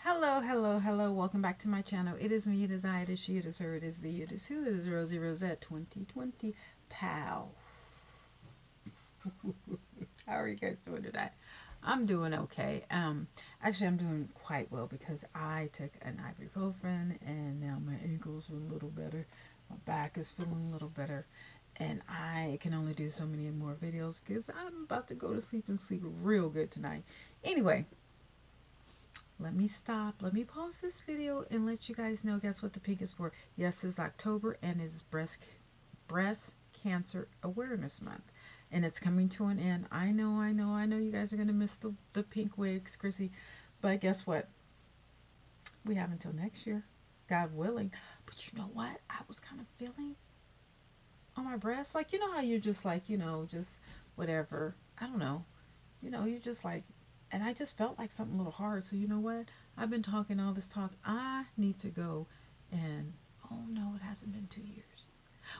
Hello, hello, hello. Welcome back to my channel. It is me, it is I, it is she, it is her, it is thee, it is who, it is Rosie Rosette 2020. Pow. How are you guys doing today? I'm doing okay. Actually, I'm doing quite well because I took an ibuprofen and now my ankles are a little better. My back is feeling a little better. And I can only do so many more videos because I'm about to go to sleep and sleep real good tonight. Anyway, let me stop. Let me pause this video and let you guys know. Guess what the pink is for? Yes, it's October and it's breast cancer awareness month, and it's coming to an end. I know. You guys are gonna miss the pink wigs, Chrissy, but guess what? We have until next year, God willing. But you know what? I was kind of feeling on my breast, like you know how you're just like just whatever. I don't know. You just like, and I just felt like something a little hard. So you know what? I've been talking all this talk. I need to go and, oh no, it hasn't been 2 years.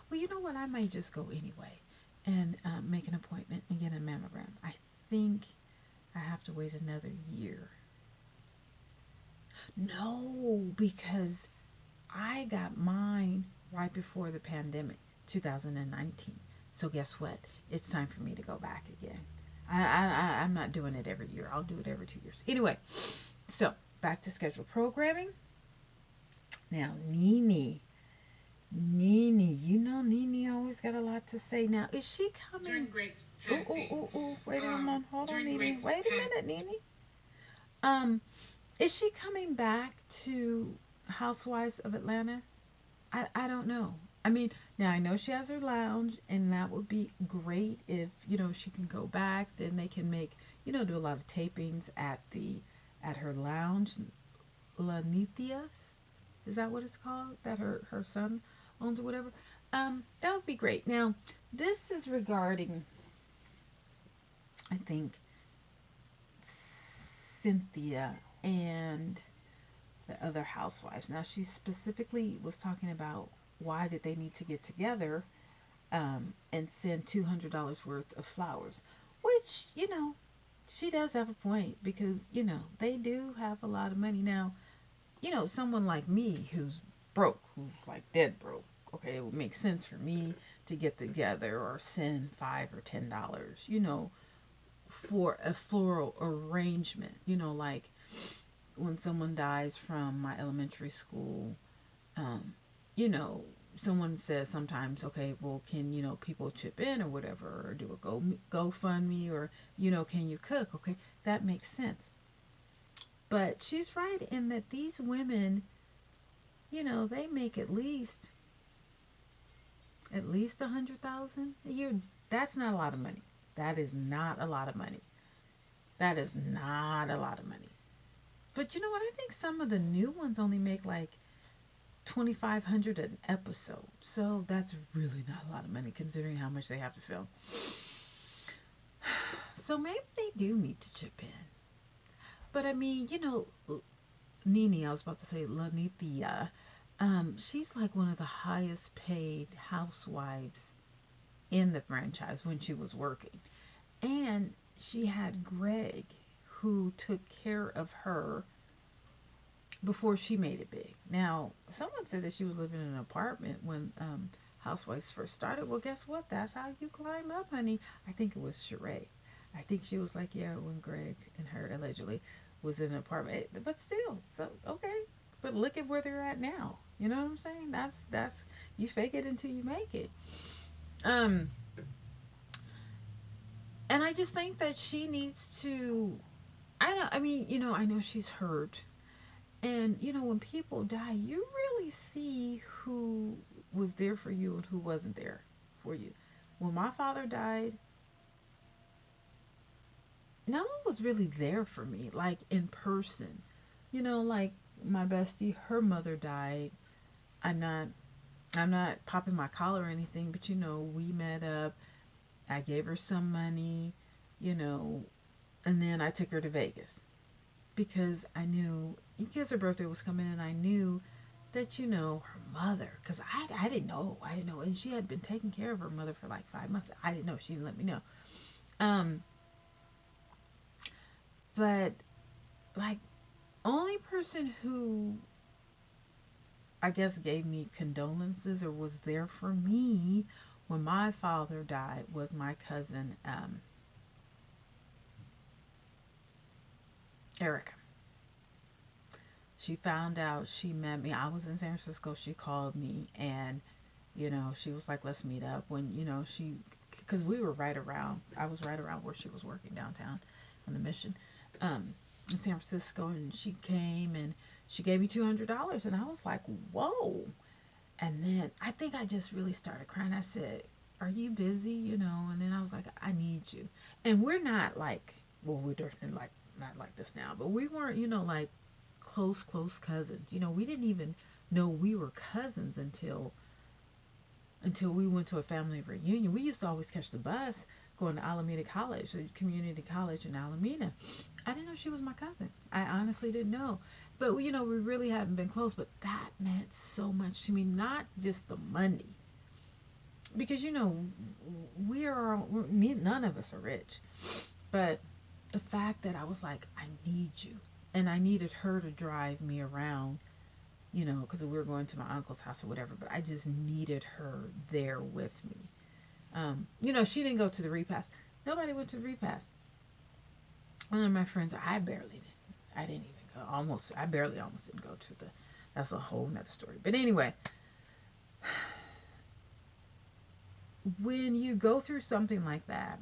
Well, you know what? I might just go anyway and make an appointment and get a mammogram. I think I have to wait another year. No, because I got mine right before the pandemic, 2019. So guess what? It's time for me to go back again. I'm not doing it every year. I'll do it every 2 years. Anyway, so back to scheduled programming. Now, NENE, NENE always got a lot to say. Now, is she coming? During grades Oh, oh, passing. oh, oh. Wait, hold on, During NENE. grades Wait a pass. minute, NENE. Um, is she coming back to Housewives of Atlanta? I don't know. I mean, now I know she has her lounge, and that would be great if she can go back. Then they can make do a lot of tapings at her lounge, Lanithia's. Is that what it's called? That her son owns or whatever. That would be great. Now, this is regarding, I think, Cynthia and the other housewives. Now, she specifically was talking about why did they need to get together and send $200 worth of flowers, which, she does have a point because, they do have a lot of money. Now, someone like me who's broke, who's like dead broke, okay, it would make sense for me to get together or send $5 or $10, for a floral arrangement, like when someone dies from my elementary school, um, you know, someone says sometimes, okay, well, can people chip in or whatever, or do a GoFundMe, or can you cook? Okay, that makes sense. But she's right in that these women, they make at least 100,000 a year. That's not a lot of money. That is not a lot of money. That is not a lot of money. But you know what? I think some of the new ones only make like 2,500 an episode. So that's really not a lot of money considering how much they have to film. So maybe they do need to chip in. But I mean, NENE, I was about to say Lanithia, she's like one of the highest paid housewives in the franchise when she was working. And she had Greg who took care of her before she made it big. Now, someone said that she was living in an apartment when Housewives first started. Well, guess what? That's how you climb up, honey. I think it was Sheree. I think she was like, yeah, when Greg and her allegedly was in an apartment. But still, so okay. But look at where they're at now. You know what I'm saying? That's you fake it until you make it. Um, and I just think that she needs to. I don't. I mean, I know she's hurt. And when people die, you really see who was there for you and who wasn't there for you. When my father died, no one was really there for me, like in person. Like my bestie, her mother died. I'm not I'm not popping my collar or anything, but we met up. I gave her some money, you know, and then I took her to Vegas because I knew because her birthday was coming and I knew that her mother, because I didn't know, and she had been taking care of her mother for like 5 months. I didn't know, she didn't let me know. um but like, only person who I guess gave me condolences or was there for me when my father died was my cousin Erica. She found out, she met me. I was in San Francisco. She called me and, she was like, let's meet up. When, because we were right around, I was right around where she was working downtown on the Mission in San Francisco. And she came and she gave me $200. And I was like, whoa. And then I think I just really started crying. I said, are you busy? And then I was like, I need you. And we're not like, well, we're definitely like, not like this now, but we weren't, like close cousins. We didn't even know we were cousins until we went to a family reunion. We used to always catch the bus going to Alameda College, the community college in Alameda. I didn't know she was my cousin. I honestly didn't know. But we really hadn't been close, but that meant so much to me, not just the money. Because none of us are rich. But the fact that I was like, I need you. And I needed her to drive me around, because we were going to my uncle's house or whatever, but I just needed her there with me. She didn't go to the repast. Nobody went to the repast. One of my friends, I barely did. I didn't even go. I barely almost didn't go to the, that's a whole nother story. But anyway, when you go through something like that,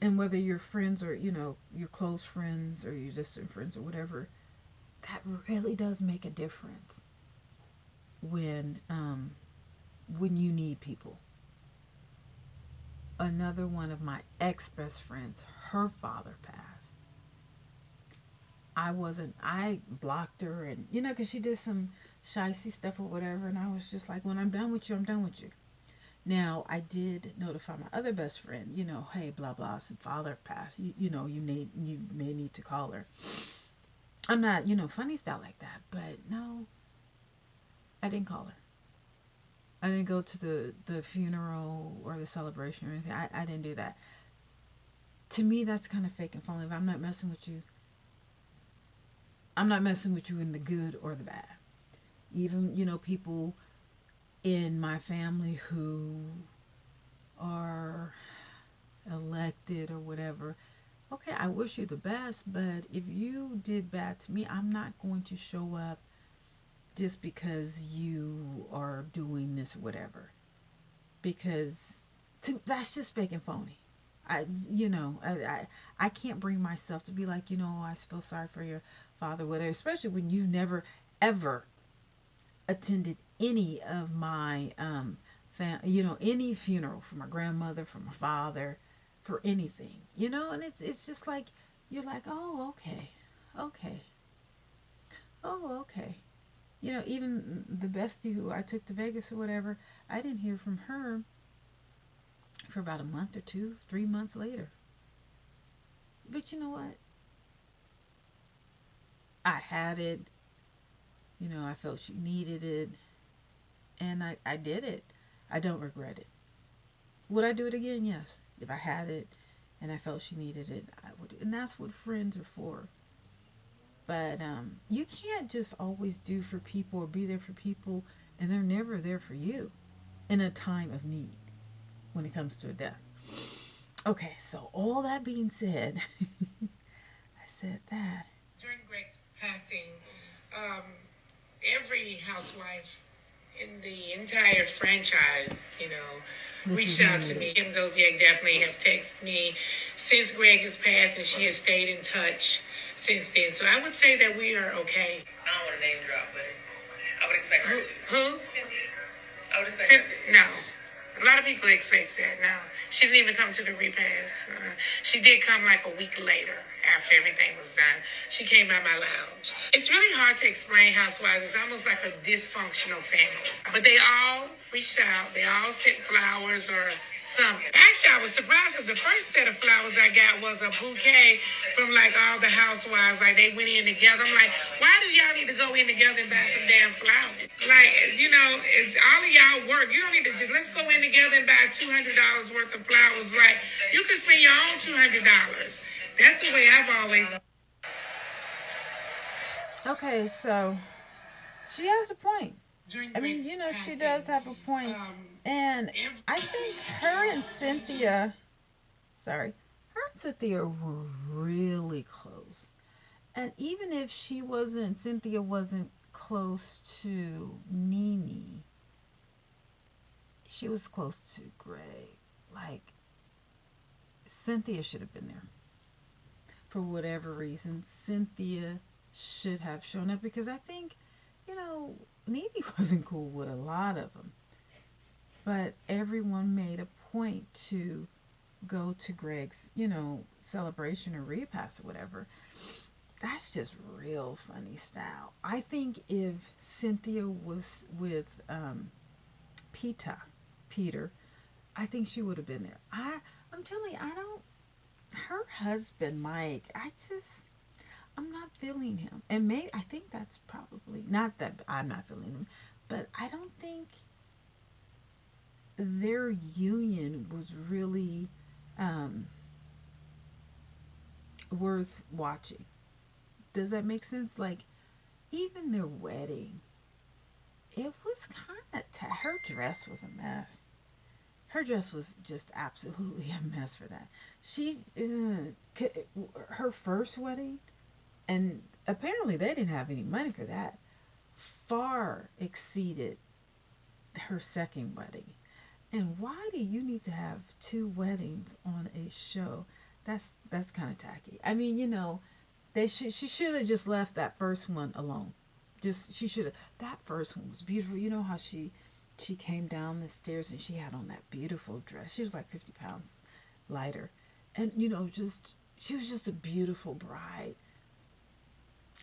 and whether you're friends or, your close friends or your distant friends or whatever, that really does make a difference when you need people. Another one of my ex-best friends, her father passed. I blocked her and, because she did some shicey stuff or whatever, and I was just like, when I'm done with you, I'm done with you. Now, I did notify my other best friend, hey, blah, blah, some father passed, you may need to call her. I'm not, funny style like that, but no, I didn't call her. I didn't go to the funeral or the celebration or anything. I didn't do that. To me, that's kind of fake and phony. If I'm not messing with you, I'm not messing with you in the good or the bad. Even, people in my family who are elected or whatever. Okay, I wish you the best, but if you did bad to me, I'm not going to show up just because you are doing this or whatever. Because that's just fake and phony. I can't bring myself to be like, I feel sorry for your father, whatever, especially when you've never, ever attended any of my, any funeral for my grandmother, for my father, for anything, and it's just like, you're like, oh, okay, okay, oh, okay. Even the bestie who I took to Vegas or whatever, I didn't hear from her for about a month or 2, 3 months later. But you know what? I had it. I felt she needed it. And I did it. I don't regret it. Would I do it again? Yes. If I had it and I felt she needed it, I would. And that's what friends are for. But you can't just always do for people or be there for people and they're never there for you in a time of need when it comes to a death. Okay, so all that being said, I said that. During Greg's passing, um, every housewife in the entire franchise, reached out to me. Kim Zolciak definitely have texted me since Greg has passed, and she has stayed in touch since then. So I would say that we are okay. I don't want to name drop, but I would expect her to. Who? Cynthia. I would expect her to. No. A lot of people expect that now. She didn't even come to the repast. She did come like a week later after everything was done. She came by my lounge. It's really hard to explain Housewives. It's almost like a dysfunctional family. But they all reached out. They all sent flowers or something. Actually, I was surprised because the first set of flowers I got was a bouquet from like all the housewives. Like they went in together. I'm like, why do y'all need to go in together and buy some damn flowers? Like, it's all of y'all work. You don't need to just, let's go in together and buy $200 worth of flowers. Like, you can spend your own $200. That's the way I've always. Okay, so she has a point. During I mean, Greg's she passing, does have a point. And I think her and everyone Cynthia, sorry, her and Cynthia were really close. And even if Cynthia wasn't close to NENE, she was close to Greg. Like, Cynthia should have been there. For whatever reason, Cynthia should have shown up because I think, you know, NENE wasn't cool with a lot of them. But everyone made a point to go to Greg's, celebration or repast or whatever. That's just real funny style. I think if Cynthia was with Peta, Peter, I think she would have been there. I'm telling you, I don't. Her husband, Mike, I'm not feeling him. And maybe I think that's probably not that I'm not feeling him, but I don't think their union was really um, worth watching. Does that make sense? Like, even their wedding, it was kind of her dress was a mess. Her dress was just absolutely a mess for that. She her first wedding, and apparently they didn't have any money for that. Far exceeded her second wedding. And why do you need to have two weddings on a show? That's kind of tacky. I mean, she should have just left that first one alone. Just she should have. That first one was beautiful. You know how she came down the stairs and she had on that beautiful dress. She was like 50 pounds lighter, and just she was just a beautiful bride.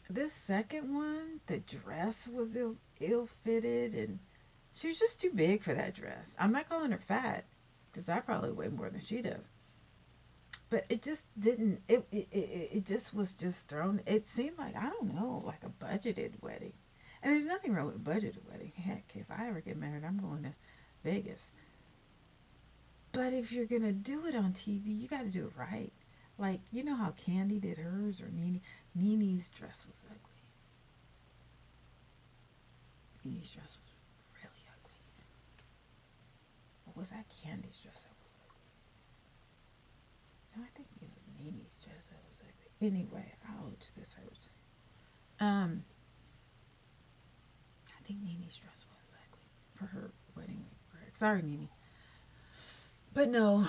This second one, the dress was ill fitted, and she was just too big for that dress. I'm not calling her fat, because I probably weigh more than she does. But it just didn't. It just was just thrown. It seemed like, I don't know, like a budgeted wedding. And there's nothing wrong with a budgeted wedding. Heck, if I ever get married, I'm going to Vegas. But if you're gonna do it on TV, you got to do it right. Like, you know how Candy did hers, or NENE. NENE's dress was ugly. NENE's dress was really ugly. What was that Candy's dress that was ugly? No, I think it was NENE's dress that was ugly. Anyway, ouch, this hurts. Um, I think NENE's dress was ugly for her wedding with Greg. Sorry, NENE. But no,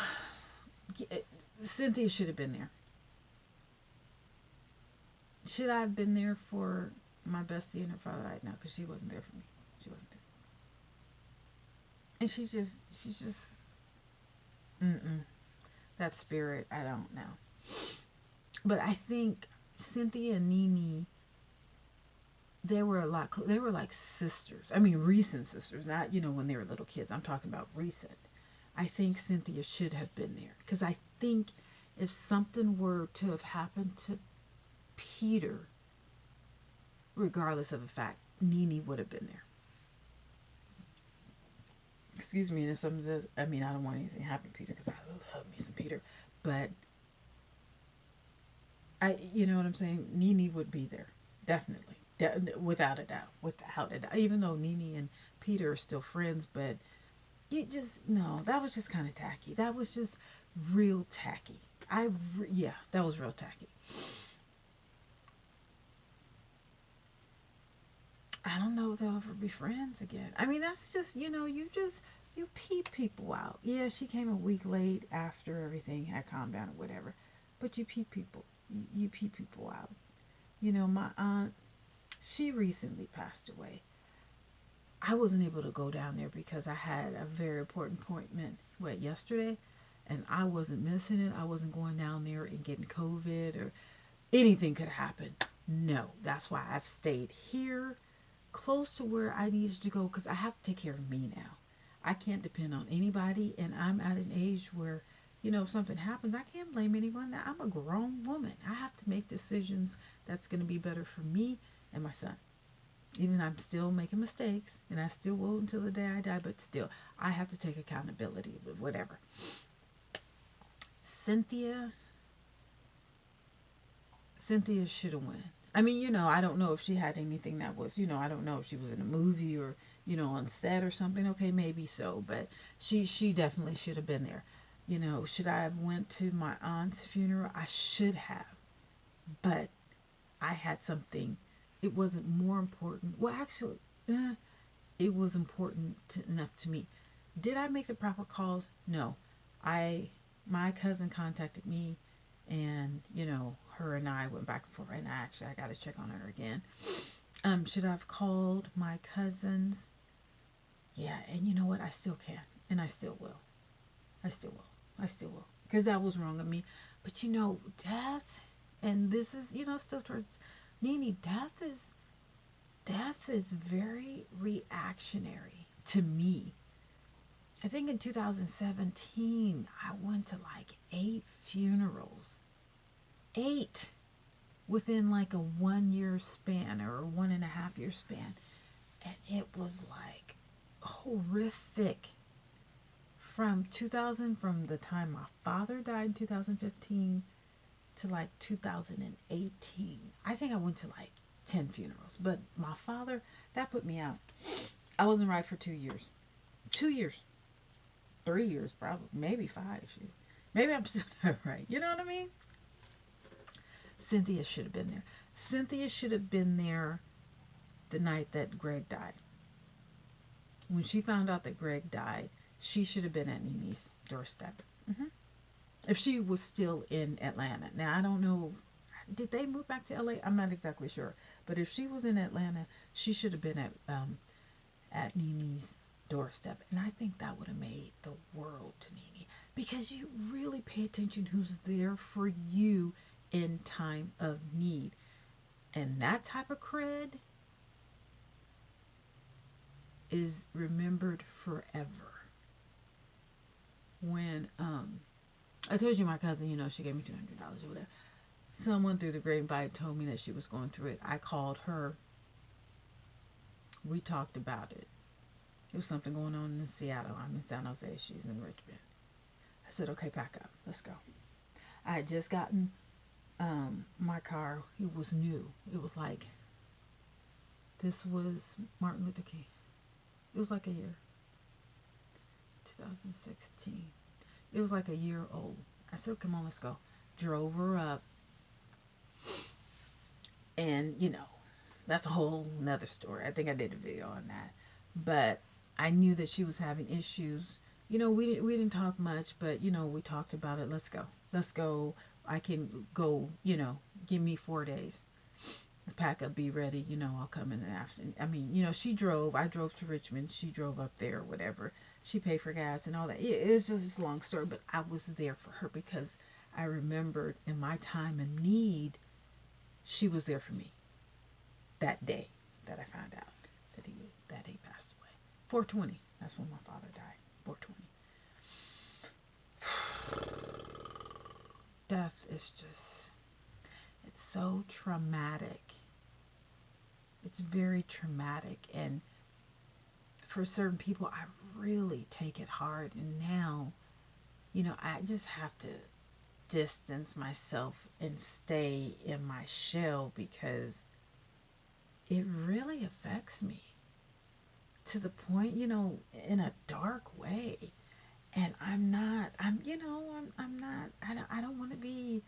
Cynthia should have been there. Should I have been there for my bestie and her father? Right now, because she wasn't there for me. She wasn't there. And she's just, mm-mm. That spirit, I don't know. But I think Cynthia and NENE, they were a lot. They were like sisters. I mean, recent sisters, not when they were little kids. I'm talking about recent. I think Cynthia should have been there because I think if something were to have happened to Peter, regardless of the fact, NENE would have been there. Excuse me, and if something does, I mean, I don't want anything to happen to Peter because I love me some Peter, but you know what I'm saying? NENE would be there, definitely, without a doubt, without a doubt. Even though NENE and Peter are still friends, but you just no, that was just kind of tacky. That was just real tacky. Yeah, that was real tacky. I don't know if they'll ever be friends again. I mean, that's just you peep people out. Yeah, she came a week late after everything had calmed down or whatever, but you peep people. You peep people out. My aunt, she recently passed away. I wasn't able to go down there because I had a very important appointment, yesterday, and I wasn't missing it. I wasn't going down there and getting COVID or anything could happen. No, that's why I've stayed here close to where I needed to go because I have to take care of me now. I can't depend on anybody, and I'm at an age where, if something happens, I can't blame anyone. I'm a grown woman. I have to make decisions that's going to be better for me and my son. Even I'm still making mistakes, and I still will until the day I die, but still, I have to take accountability with whatever. Cynthia, Cynthia should have won. I mean, I don't know if she had anything that was, I don't know if she was in a movie or, on set or something. Okay, maybe so, but she definitely should have been there. Should I have went to my aunt's funeral? I should have, but I had something. It wasn't more important. Well, actually, it was important enough to me. Did I make the proper calls? No. I My cousin contacted me, and her and I went back and forth. And I got to check on her again. Should I have called my cousins? Yeah, and you know what? I still can, and I still will. I still will. I still will, because that was wrong of me. But death, and this is still towards NENE. Death is very reactionary to me. I think in 2017, I went to like 8 funerals. 8 within like a 1 year span or a 1.5 year span. And it was like horrific. From the time my father died in 2015 to like 2018. I think I went to like 10 funerals. But my father, that put me out. I wasn't right for 2 years. 2 years. 3 years, probably. Maybe 5. Maybe I'm still not right. You know what I mean? Cynthia should have been there. Cynthia should have been there the night that Greg died. When she found out that Greg died, she should have been at NENE's doorstep. hmm If she was still in Atlanta. Now, I don't know. Did they move back to LA? I'm not exactly sure. But if she was in Atlanta, she should have been at NENE's doorstep. And I think that would have made the world to NENE, because you really pay attention who's there for you in time of need. And that type of cred is remembered forever. When I told you my cousin, she gave me $200 or whatever. Someone through the grapevine told me that she was going through it. I called her. We talked about it. There was something going on in Seattle. I'm in San Jose. She's in Richmond. I said, okay, pack up. Let's go. I had just gotten my car. It was new. It was like, this was Martin Luther King. It was like a year. 2016. It was like a year old. I said, come on, let's go. Drove her up. And, that's a whole nother story. I think I did a video on that. But I knew that she was having issues. We didn't talk much, but we talked about it. Let's go. Let's go. I can go, give me 4 days. Pack up, be ready, I'll come in the afternoon. I mean, she drove. I drove to Richmond. She drove up there, whatever. She paid for gas and all that. It was just a long story, but I was there for her because I remembered in my time of need, she was there for me that day that I found out that he passed away. 420. That's when my father died. 420. Death is just, it's so traumatic. It's very traumatic, and for certain people, I really take it hard. And now, I just have to distance myself and stay in my shell, because it really affects me to the point, in a dark way. And I'm not, I'm not, I don't want to be,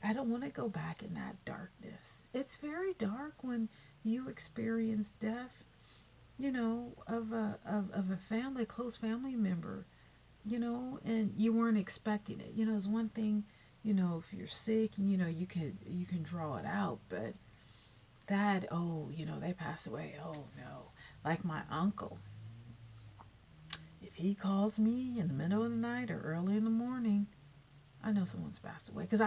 I don't want to go back in that darkness. It's very dark when you experience death, of a family, close family member, and you weren't expecting it. It's one thing, if you're sick and you can draw it out, but that, oh, they passed away. Oh no. Like my uncle. If he calls me in the middle of the night or early in the morning, I know someone's passed away. Because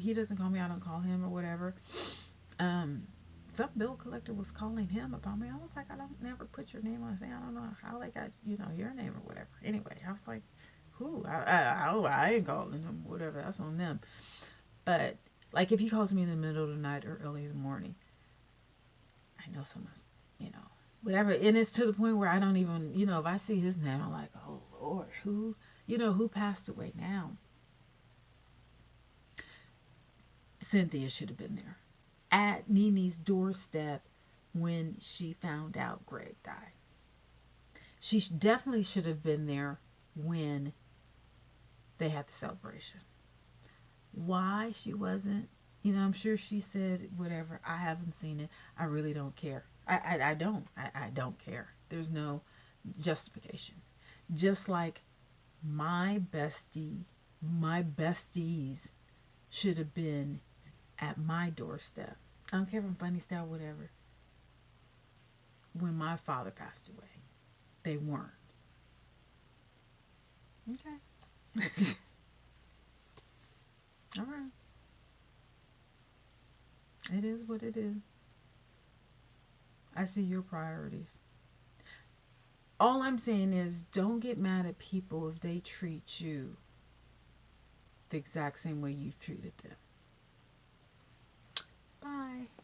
he doesn't call me, I don't call him or whatever. Um, some bill collector was calling him about me. I was like, I don't never put your name on the thing. I don't know how they got, your name or whatever. Anyway, I was like, who? I ain't calling him, whatever. That's on them. But, like, if he calls me in the middle of the night or early in the morning, I know someone's, whatever. And it's to the point where I don't even, if I see his name, I'm like, oh, Lord, who passed away now? Cynthia should have been there. at NeNe's doorstep when she found out Greg died. She definitely should have been there when they had the celebration. Why she wasn't, I'm sure she said whatever. I haven't seen it. I really don't care. I don't. I don't care. There's no justification. Just like my besties should have been at my doorstep. I don't care if I'm funny style, whatever. When my father passed away, they weren't. Okay. All right. It is what it is. I see your priorities. All I'm saying is don't get mad at people if they treat you the exact same way you've treated them. Bye.